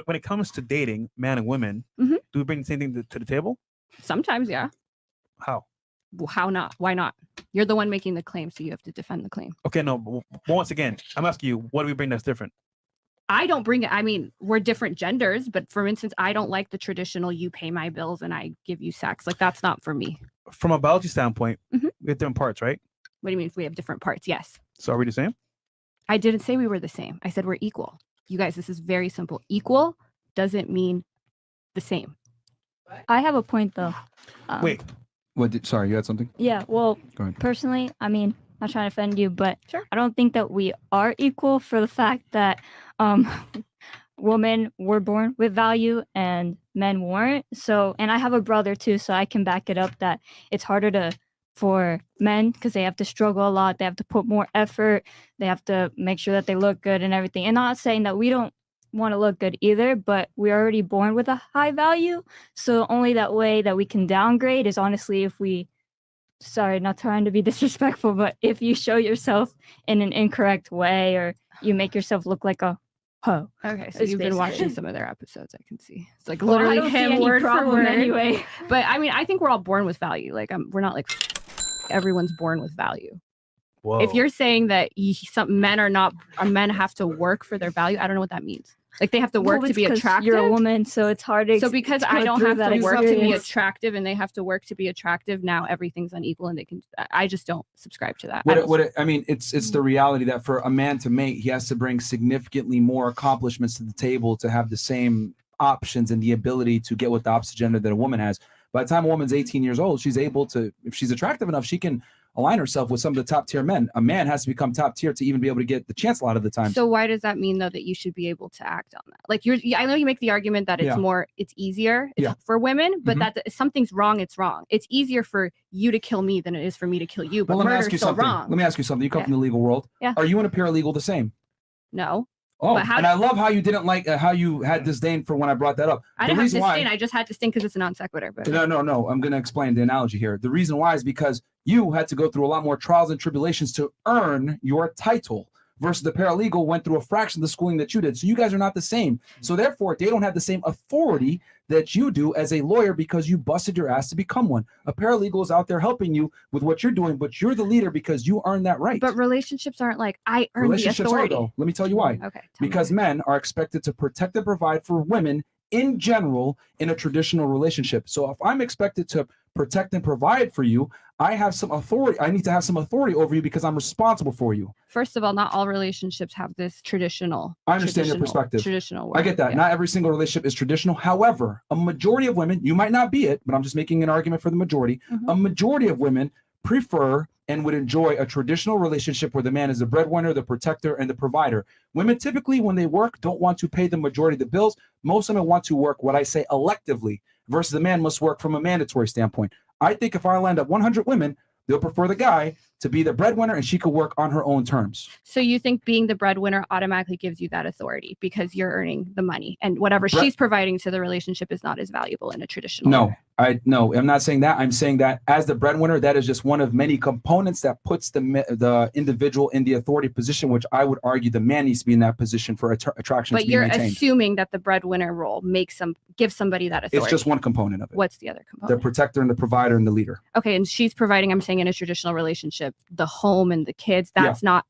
when it comes to dating, man and women, Mhm. do we bring the same thing to the table? Sometimes, yeah. How? Well, how not? Why not? You're the one making the claim, so you have to defend the claim. Okay, no. But once again, I'm asking you, what do we bring that's different? I don't bring it. I mean, we're different genders, but for instance, I don't like the traditional you pay my bills and I give you sex. Like, that's not for me. From a biology standpoint, Mhm. we have different parts, right? What do you mean if we have different parts? Yes. So are we the same? I didn't say we were the same. I said we're equal. You guys, this is very simple. Equal doesn't mean the same. I have a point though. Wait. Sorry, you had something? Yeah, well, Go ahead. personally, I mean, not trying to offend you, but Sure. I don't think that we are equal for the fact that women were born with value and men weren't. So, and I have a brother too, so I can back it up that it's harder for men because they have to struggle a lot. They have to put more effort. They have to make sure that they look good and everything. And not saying that we don't want to look good either, but we're already born with a high value. So only that way that we can downgrade is honestly if we, sorry, not trying to be disrespectful, but if you show yourself in an incorrect way or you make yourself look like a hoe. Okay, so It's you've been basically- watching some of their episodes, I can see. It's like Well, I literally don't see him any word for problem word. anyway. But I mean, I think we're all born with value. Like, we're not like everyone's born with value. Whoa. If you're saying that some men men have to work for their value, I don't know what that means. Like, they have to work Well, to it's be 'cause attractive. You're a woman, so it's hard to. So because go I don't through have that to work to be experience. attractive and they have to work to be attractive, now everything's unequal and they can. I just don't subscribe to that. I mean, it's the reality that for a man to mate, he has to bring significantly more accomplishments to the table to have the same options and the ability to get with the opposite gender that a woman has. By the time a woman's 18 years old, she's able to, if she's attractive enough, she can align herself with some of the top tier men. A man has to become top tier to even be able to get the chance a lot of the time. So why does that mean though that you should be able to act on that? Like I know you make the argument that it's easier for women, but that if something's wrong, it's wrong. It's easier for you to kill me than it is for me to kill you. But Well, let me murder's ask you still something. wrong. Let me ask you something. You come Yeah. from the legal world. Yeah. Are you and a paralegal the same? No. Oh, But how- and I love how you didn't like how you had disdain for when I brought that up. I The didn't have reason why- disdain. I just had disdain because it's a non sequitur. But No. I'm going to explain the analogy here. The reason why is because you had to go through a lot more trials and tribulations to earn your title versus the paralegal went through a fraction of the schooling that you did. So you guys are not the same. So therefore, they don't have the same authority that you do as a lawyer because you busted your ass to become one. A paralegal is out there helping you with what you're doing, but you're the leader because you earned that right. But relationships aren't like I earned the Relationships are authority. though. Let me tell you why. Okay. tell Because me. men are expected to protect and provide for women in general in a traditional relationship. So if I'm expected to protect and provide for you, I have some authority. I need to have some authority over you because I'm responsible for you. First of all, not all relationships have this traditional. I understand your perspective. Traditional. I get that. Yeah. Not every single relationship is traditional. However, a majority of women, you might not be it, but I'm just making an argument for the majority. Mhm. A majority of women prefer and would enjoy a traditional relationship where the man is the breadwinner, the protector, and the provider. Women typically, when they work, don't want to pay the majority of the bills. Most women want to work what I say electively versus the man must work from a mandatory standpoint. I think if I land up 100 women, they'll prefer the guy to be the breadwinner and she could work on her own terms. So you think being the breadwinner automatically gives you that authority because you're earning the money and whatever Bre- she's providing to the relationship is not as valuable in a traditional No, way. I'm not saying that. I'm saying that as the breadwinner, that is just one of many components that puts the individual in the authority position, which I would argue the man needs to be in that position for attraction But to be you're maintained. assuming that the breadwinner role gives somebody that authority. It's just one component of it. What's the other The component? protector and the provider and the leader. Okay, and she's providing, I'm saying in a traditional relationship, the home and the kids, that's not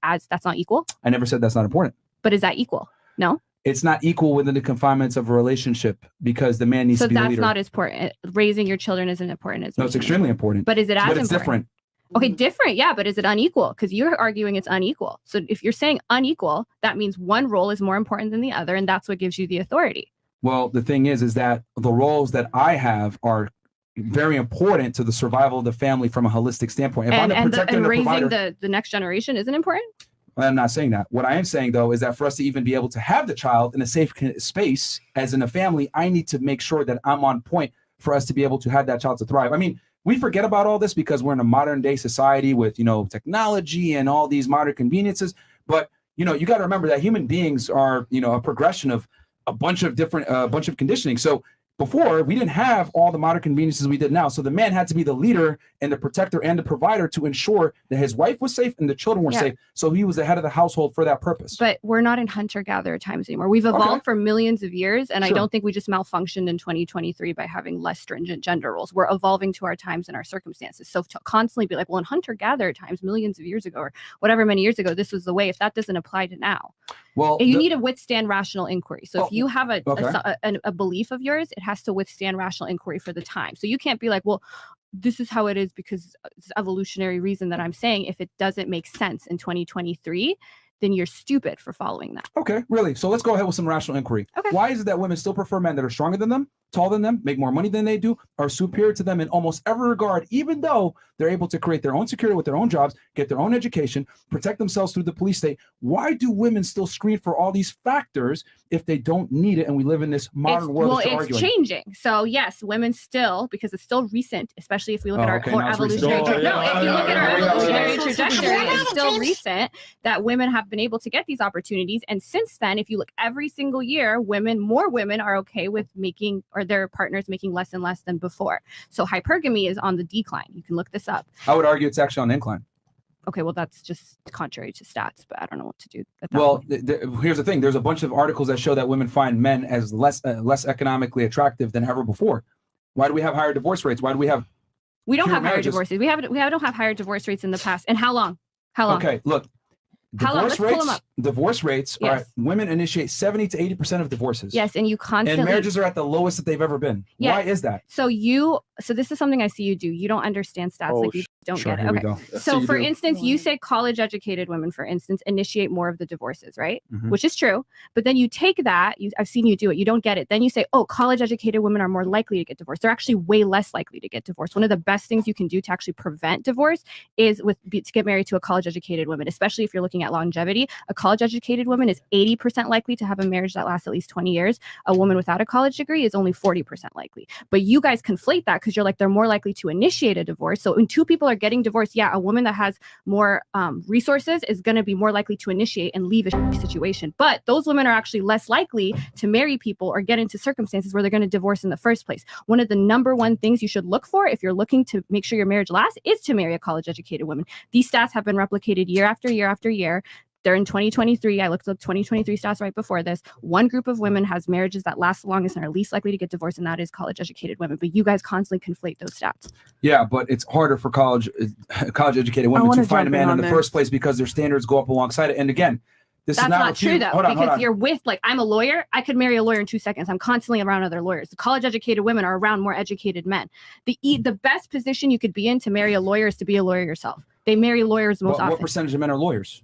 equal. I never said that's not important. But is that equal? No. It's not equal within the confinements of a relationship because the man needs So to be the that's leader. not as important. Raising your children isn't important as No, it's making extremely them. important. But is it as But it's important? different. Okay, different, yeah, but is it unequal? Because you're arguing it's unequal. So if you're saying unequal, that means one role is more important than the other, and that's what gives you the authority. Well, the thing is that the roles that I have are very important to the survival of the family from a holistic standpoint. If I'm the protector and the raising provider, the next generation isn't important. I'm not saying that. What I am saying, though, is that for us to even be able to have the child in a safe space as in a family, I need to make sure that I'm on point for us to be able to have that child to thrive. I mean, we forget about all this because we're in a modern day society with, technology and all these modern conveniences. But, you got to remember that human beings are, a progression of a bunch of different, bunch of conditioning. So before we didn't have all the modern conveniences we did now. So the man had to be the leader and the protector and the provider to ensure that his wife was safe and the children were safe. So he was the head of the household for that purpose. But we're not in hunter-gatherer times anymore. We've evolved for millions of years, and I don't think we just malfunctioned in 2023 by having less stringent gender roles. We're evolving to our times and our circumstances. So to constantly be like, well, in hunter-gatherer times, millions of years ago or whatever many years ago, this was the way. If that doesn't apply to now, well, you need to withstand rational inquiry. So if you have a belief of yours, it has to withstand rational inquiry for the time. So you can't be like, well, this is how it is because it's evolutionary reason that I'm saying. If it doesn't make sense in 2023, then you're stupid for following that. Okay, really? So let's go ahead with some rational inquiry. Okay. Why is it that women still prefer men that are stronger than them, taller than them, make more money than they do, are superior to them in almost every regard, even though they're able to create their own security with their own jobs, get their own education, protect themselves through the police state? Why do women still screen for all these factors if they don't need it and we live in this modern world? Well, it's changing. So yes, women still, because it's still recent, especially if we look at our evolutionary if you look at our evolutionary trajectory, it's still recent that women have been able to get these opportunities. And since then, if you look every single year, more women are okay with making, or their partners making less and less than before. So hypergamy is on the decline. You can look this up. I would argue it's actually on the incline. Okay, well, that's just contrary to stats, but I don't know what to do at that Well, point. here's the thing. There's a bunch of articles that show that women find men as less economically attractive than ever before. Why do we have higher divorce rates? Why do we have don't have higher divorces. We don't have higher divorce rates in the past. And how long? Okay, look. Divorce rates are women initiate 70 to 80% of divorces. Yes, and you constantly, and marriages are at the lowest that they've ever been. Yes. Why is that? So this is something I see you do. You don't understand stats, like you don't get it. Okay. So for instance, you say college educated women, for instance, initiate more of the divorces, right? Mm-hmm. Which is true. But then you take that, I've seen you do it, you don't get it. Then you say, oh, college educated women are more likely to get divorced. They're actually way less likely to get divorced. One of the best things you can do to actually prevent divorce is to get married to a college educated woman, especially if you're looking at longevity. A college educated woman is 80% likely to have a marriage that lasts at least 20 years. A woman without a college degree is only 40% likely. But you guys conflate that because you're like, they're more likely to initiate a divorce. So when two people are getting divorced, a woman that has more resources is going to be more likely to initiate and leave a situation. But those women are actually less likely to marry people or get into circumstances where they're going to divorce in the first place. One of the number one things you should look for if you're looking to make sure your marriage lasts is to marry a college educated woman. These stats have been replicated year after year after year. They're in 2023. I looked up 2023 stats right before this. One group of women has marriages that last the longest and are least likely to get divorced, and that is college-educated women. But you guys constantly conflate those stats. Yeah, but it's harder for college-educated women to find a man in the first place because their standards go up alongside it. And again, that's not true though, because you're with, like, I'm a lawyer. I could marry a lawyer in 2 seconds. I'm constantly around other lawyers. The college-educated women are around more educated men. The best position you could be in to marry a lawyer is to be a lawyer yourself. They marry lawyers most often. What percentage of men are lawyers?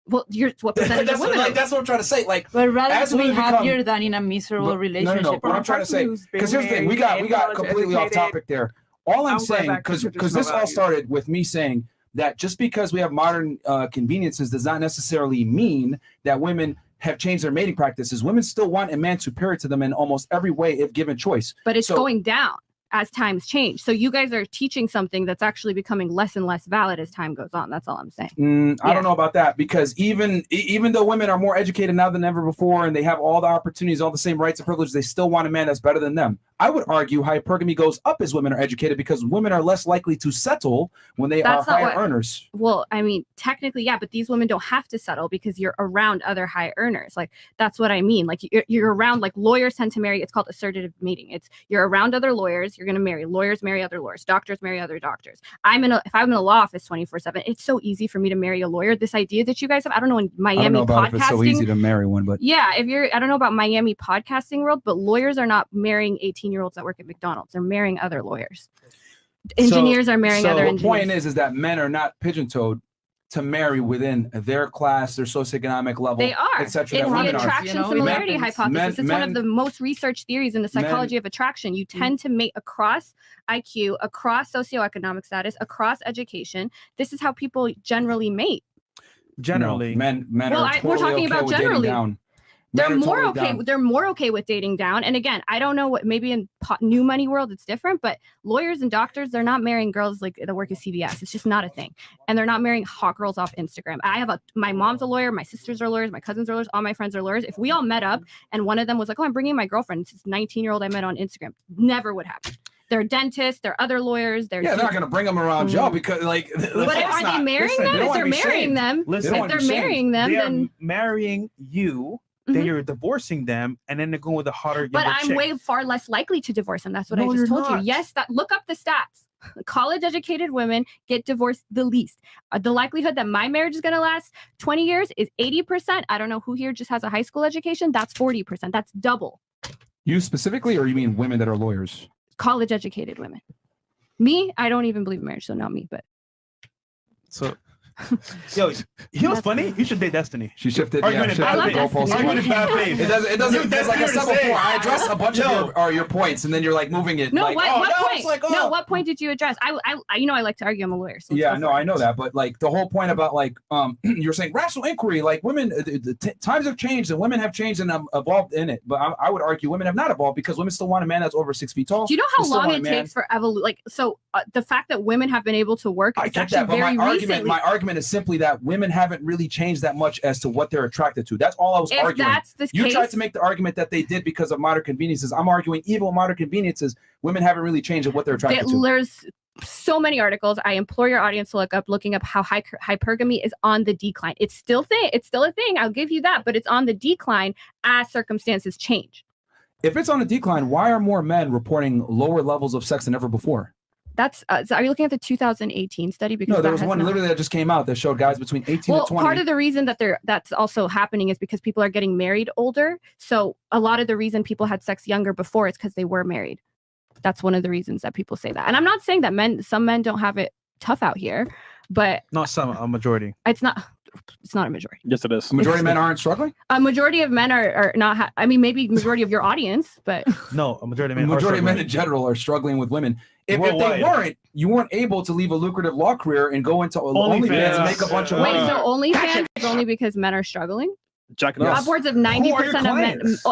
Well, what percentage of women? That's what I'm trying to say. Like, but rather to be happier than in a miserable relationship. No. What I'm trying to say, because here's the thing, we got completely off topic there. All I'm saying, because this all started with me saying that just because we have modern conveniences does not necessarily mean that women have changed their mating practices. Women still want a man superior to them in almost every way if given choice. But it's going down as times change. So you guys are teaching something that's actually becoming less and less valid as time goes on. That's all I'm saying. I don't know about that, because even though women are more educated now than ever before and they have all the opportunities, all the same rights and privileges, they still want a man that's better than them. I would argue hypergamy goes up as women are educated because women are less likely to settle when they are higher earners. Well, I mean, technically, yeah, but these women don't have to settle because you're around other high earners. Like, that's what I mean. Like, you're around, like, lawyers tend to marry. It's called assertive mating. It's you're around other lawyers. You're going to marry lawyers, marry other lawyers, doctors marry other doctors. If I'm in a law office 24/7, it's so easy for me to marry a lawyer. This idea that you guys have, I don't know, in Miami, I don't know about podcasting, if it's so easy to marry one, but yeah, I don't know about Miami podcasting world, but lawyers are not marrying 18-year-olds that work at McDonald's. They're marrying other lawyers. Engineers are marrying other engineers. The point is that men are not pigeon-toed to marry within their class, their socioeconomic level. They are. Etc. It's the attraction similarity hypothesis. It's one of the most researched theories in the psychology of attraction. You tend to mate across IQ, across socioeconomic status, across education. This is how people generally mate. Generally, men are totally we're talking about generally. They're Men are more totally okay. down. They're more okay with dating down. And again, I don't know what. Maybe in new money world it's different, but lawyers and doctors, they're not marrying girls like that work at CVS. It's just not a thing. And they're not marrying hot girls off Instagram. My mom's a lawyer, my sisters are lawyers, my cousins are lawyers, all my friends are lawyers. If we all met up and one of them was like, "Oh, I'm bringing my girlfriend," this 19-year-old I met on Instagram, never would happen. They're dentists, they're other lawyers. They're not gonna bring them around y'all because like. But are they marrying them? If they're marrying them, Listen, if they're marrying them, they are then marrying you. Then you're divorcing them, and then they're going with a hotter. But I'm chick. way far less likely to divorce them. That's what I No, just you're told not. you. Yes, look up the stats. College-educated women get divorced the least. The likelihood that my marriage is going to last 20 years is 80%. I don't know who here just has a high school education. That's 40%. That's double. You specifically, or you mean women that are lawyers? College-educated women. Me, I don't even believe in marriage, so not me. But So, yo, you know what's funny? You should date Destiny. She shifted. Argument Yeah, in I shifted love the goalposts. Destiny. Argument in bad faith. It doesn't. There's like I said before. I address a bunch Yo. of your points, and then you're like moving it. no, like, what no, point? it's like, No, what point did you address? I I like to argue. I'm a lawyer. So let's Yeah, go no, for it. I know that, but like the whole point about like you're saying rational inquiry, like women, times have changed and women have changed and evolved in it. But I would argue women have not evolved because women still want a man that's over 6 feet tall. Do you know how They still long want a it man- takes for like so the fact that women have been able to work I it's get actually that, but very my recently. argument is simply that women haven't really changed that much as to what they're attracted to. That's all I was If arguing. that's the You case, tried to make the argument that they did because of modern conveniences. I'm arguing even with modern conveniences, women haven't really changed of what they're attracted to. there's so many articles. I implore your audience to looking up how hypergamy is on the decline. It's still a thing. I'll give you that, but it's on the decline as circumstances change. If it's on a decline, why are more men reporting lower levels of sex than ever before? That's so are you looking at the 2018 study? Because No, there that was has one not- literally that just came out that showed guys between 18 Well, to 20. part of the reason that that's also happening is because people are getting married older. So a lot of the reason people had sex younger before is because they were married. That's one of the reasons that people say that. And I'm not saying that some men don't have it tough out here, but Not some, a majority. it's not a majority. Yes, it is. The majority of men aren't struggling? A majority of men are not. I mean, maybe majority of your audience, but No, a majority of The men. majority of men are in general are struggling with women. If they Worldwide. you weren't able to leave a lucrative law career and go into OnlyFans. OnlyFans and make a bunch of wait. money. So OnlyFans is only because men are struggling? Jacking Yes. off. Upwards of Who are 90% your of men, clients?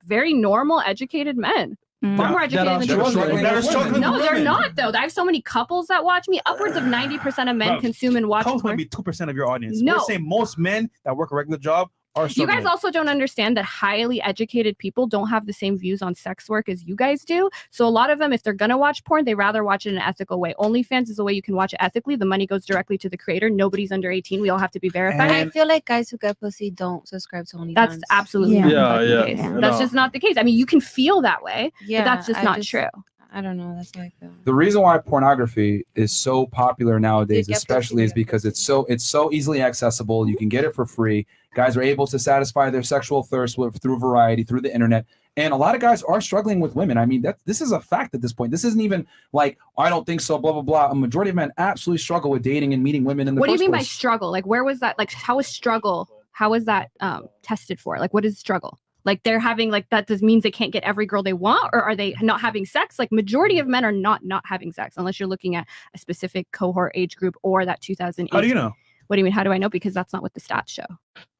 very normal, educated men. Mm. Far more That educated are than struggling that are with struggling women. No, with they're women. not though. I have so many couples that watch me. Upwards of 90% of men Bro, consume and watch Couples might porn. be 2% of your audience. No. We're saying most men that work a regular job are You struggling. guys also don't understand that highly educated people don't have the same views on sex work as you guys do. So a lot of them, if they're gonna watch porn, they rather watch it in an ethical way. OnlyFans is a way you can watch it ethically. The money goes directly to the creator. Nobody's under 18. We all have to be verified. And I feel like guys who get pussy don't subscribe to OnlyFans. That's absolutely Yeah. not Yeah, the yeah. case. Yeah. That's No. just not the case. I mean, you can feel that way, yeah. but that's just not true. I don't know. That's how I feel. The reason why pornography is so popular nowadays, They get especially, is pussy. because it's so easily accessible. You can get it for free. Guys are able to satisfy their sexual thirst through variety, through the internet. And a lot of guys are struggling with women. I mean, this is a fact at this point. This isn't even like, I don't think so, blah, blah, blah. A majority of men absolutely struggle with dating and meeting women in the What do you first mean by place. struggle? Like, where was that? Like, how is struggle? How is that tested for? Like, what is struggle? Like, they're having like that just means they can't get every girl they want, or are they not having sex? Like, majority of men are not having sex unless you're looking at a specific cohort age group or that 2008. How do you know? What do you mean? How do I know? Because that's not what the stats show.